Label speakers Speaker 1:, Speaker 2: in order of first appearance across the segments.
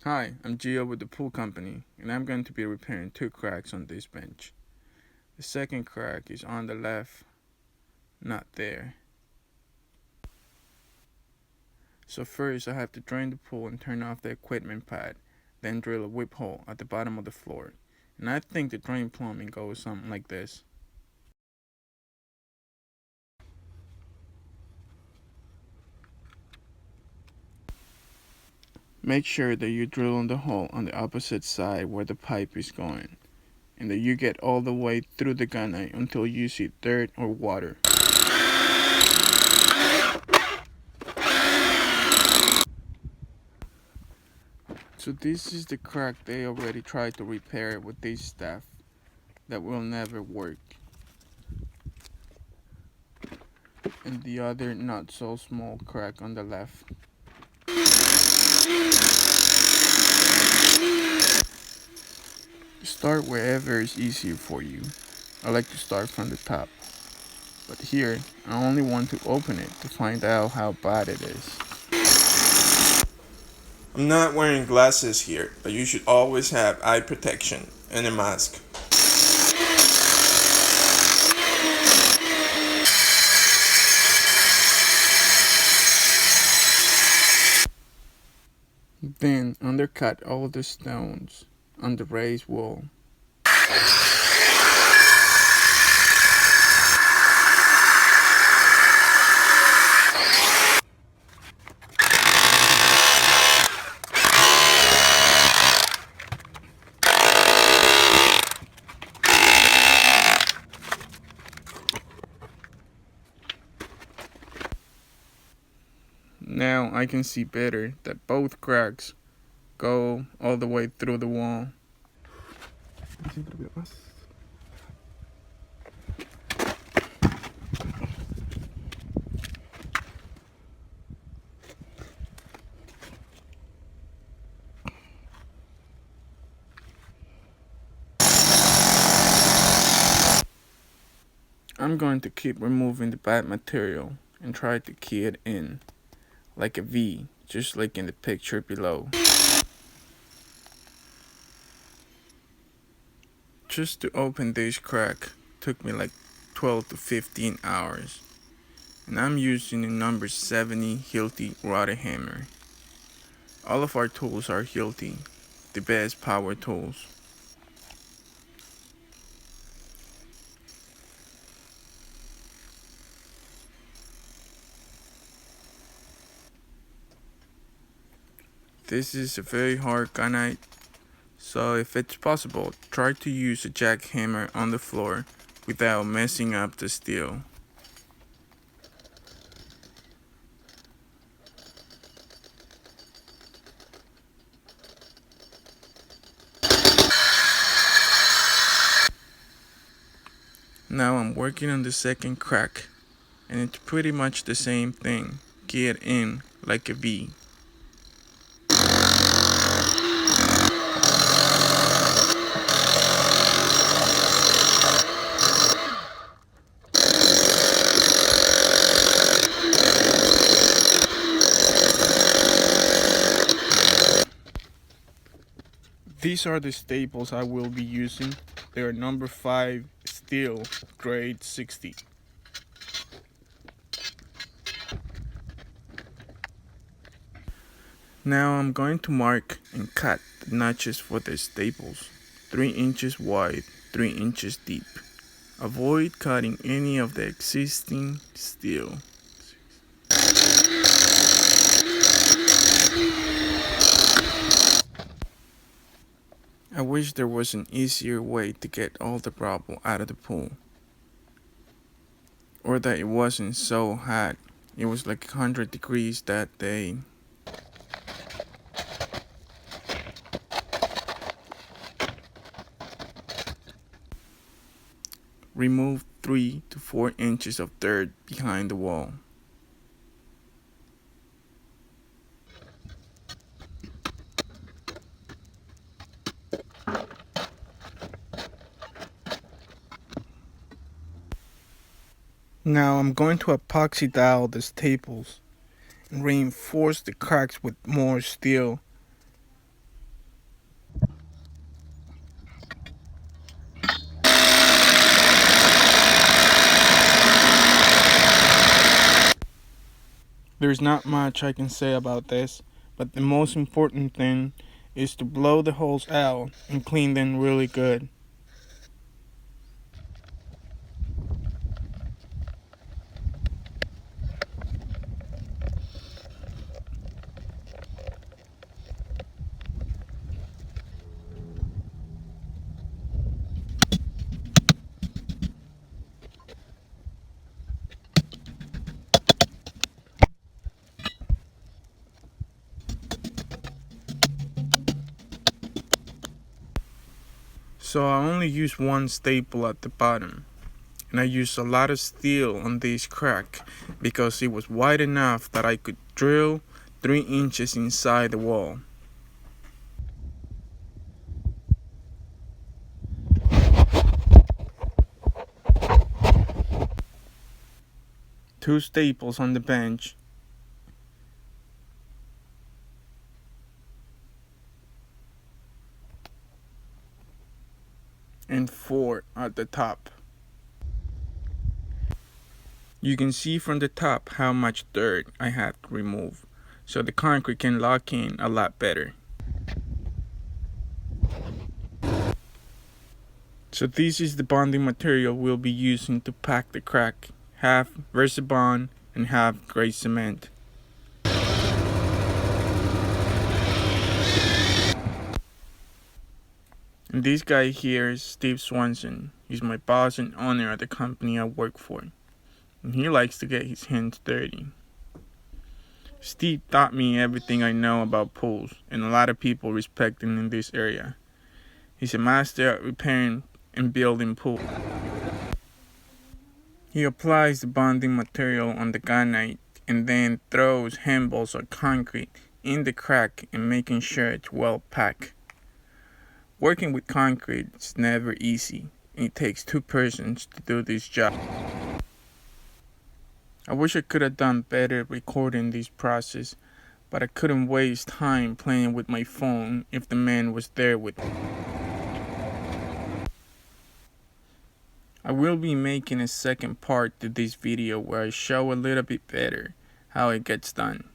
Speaker 1: Hi, I'm Gio with the pool company, and I'm going to be repairing two cracks on this bench. The second crack is on the left, not there. So first I have to drain the pool and turn off the equipment pad, then drill a whip hole at the bottom of the floor. And I think the drain plumbing goes something like this. Make sure that you drill on the hole on the opposite side where the pipe is going, and that you get all the way through the gunite until you see dirt or water. So this is the crack they already tried to repair with this stuff that will never work. And the other not so small crack on the left. Start wherever is easier for you. I like to start from the top. But here, I only want to open it to find out how bad it is.
Speaker 2: I'm not wearing glasses here, but you should always have eye protection and a mask.
Speaker 1: Then undercut all the stones on the raised wall. Now I can see better that both cracks go all the way through the wall. I'm going to keep removing the bad material and try to key it in like a V, just like in the picture below. Just to open this crack took me like 12 to 15 hours, and I'm using a number 70 Hilti router hammer. All of our tools are Hilti, the best power tools. This is a very hard granite, so if it's possible, try to use a jackhammer on the floor without messing up the steel. Now I'm working on the second crack, and it's pretty much the same thing, key it in like a V. These are the staples I will be using. They are number 5 steel grade 60. Now I'm going to mark and cut the notches for the staples, 3 inches wide, 3 inches deep. Avoid cutting any of the existing steel. I wish there was an easier way to get all the rubble out of the pool. Or that it wasn't so hot. It was like 100 degrees that day. Remove 3 to 4 inches of dirt behind the wall. Now I'm going to epoxy dowel the staples and reinforce the cracks with more steel. There's not much I can say about this, but the most important thing is to blow the holes out and clean them really good. So I only use one staple at the bottom, and I used a lot of steel on this crack because it was wide enough that I could drill 3 inches inside the wall. Two staples on the bench, and 4 at the top. You can see from the top how much dirt I have to remove, so the concrete can lock in a lot better. So this is the bonding material we'll be using to pack the crack, half Versabond and half gray cement. And this guy here is Steve Swanson. He's my boss and owner at the company I work for, and he likes to get his hands dirty. Steve taught me everything I know about pools, and a lot of people respect him in this area. He's a master at repairing and building pools. He applies the bonding material on the gunite and then throws handballs of concrete in the crack and making sure it's well packed. Working with concrete is never easy, and it takes 2 persons to do this job. I wish I could have done better recording this process, but I couldn't waste time playing with my phone if the man was there with me. I will be making a second part to this video where I show a little bit better how it gets done.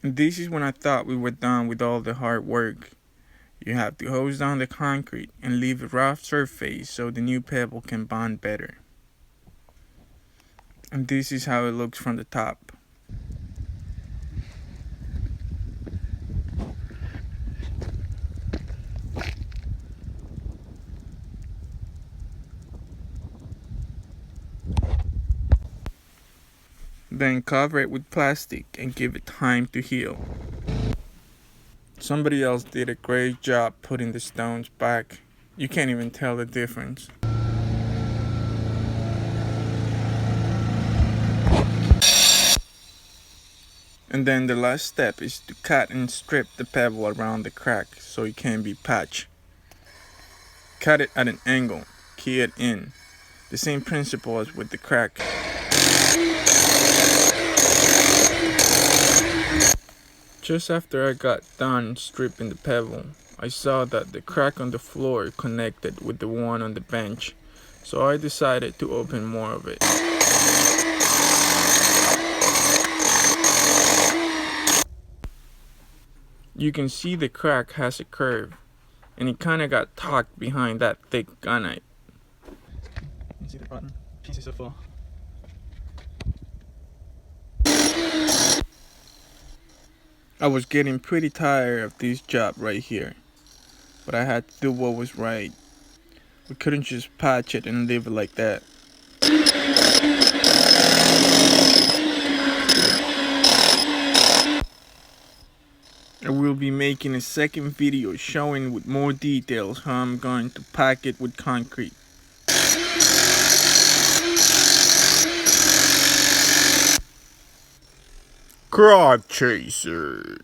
Speaker 1: And this is when I thought we were done with all the hard work. You have to hose down the concrete and leave a rough surface so the new pebble can bond better. And this is how it looks from the top. Then cover it with plastic and give it time to heal. Somebody else did a great job putting the stones back. You can't even tell the difference. And then the last step is to cut and strip the pebble around the crack so it can be patched. Cut it at an angle, key it in. The same principle as with the crack. Just after I got done stripping the pebble, I saw that the crack on the floor connected with the one on the bench, so I decided to open more of it. You can see the crack has a curve, and it kinda got tucked behind that thick gunite.
Speaker 3: You can see the rotten pieces of
Speaker 1: I was getting pretty tired of this job right here, but I had to do what was right. We couldn't just patch it and leave it like that. I will be making a second video showing with more details how I'm going to pack it with concrete. Crop chaser.